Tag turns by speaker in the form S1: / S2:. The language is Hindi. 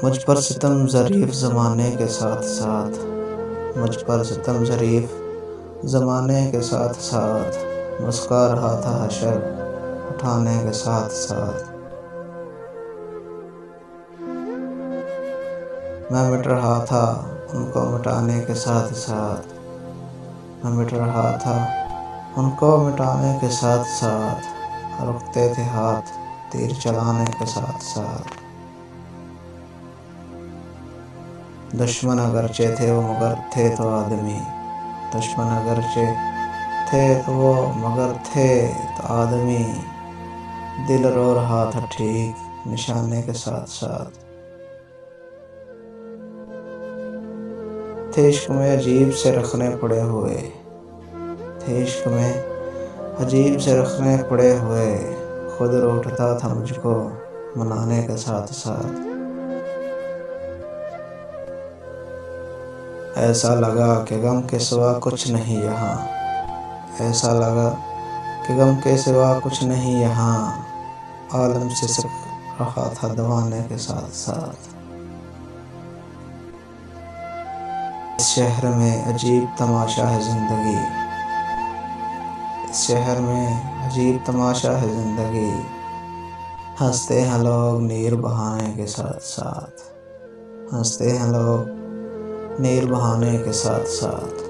S1: मुझ पर सितम ज़रीफ़ ज़माने के साथ साथ, मुझ पर सितम ज़रीफ़ ज़माने के साथ साथ, मुस्कुरा रहा था हशर उठाने के साथ साथ। मैं मिट रहा था उनको मिटाने के साथ साथ, मैं मिट रहा था उनको मिटाने के साथ साथ, रुकते थे हाथ तीर चलाने के साथ साथ। दुश्मन अगरचे थे वो मगर थे तो आदमी, दुश्मन अगरचे थे तो वो मगर थे तो आदमी। दिल रो रहा था ठीक निशाने के साथ साथ। थे इश्क में अजीब से रखने पड़े हुए, थे इश्क में अजीब से रखने पड़े हुए, खुद रूठता था मुझको मनाने के साथ साथ। ऐसा लगा कि गम के सिवा कुछ नहीं यहाँ, ऐसा लगा कि गम के सिवा कुछ नहीं यहाँ, आलम से सिर्फ रहा था दवाने के साथ साथ। इस शहर में अजीब तमाशा है ज़िंदगी, इस शहर में अजीब तमाशा है ज़िंदगी, हंसते हैं लोग नीर बहाने के साथ साथ, हंसते हैं लोग नीर बहाने के साथ साथ।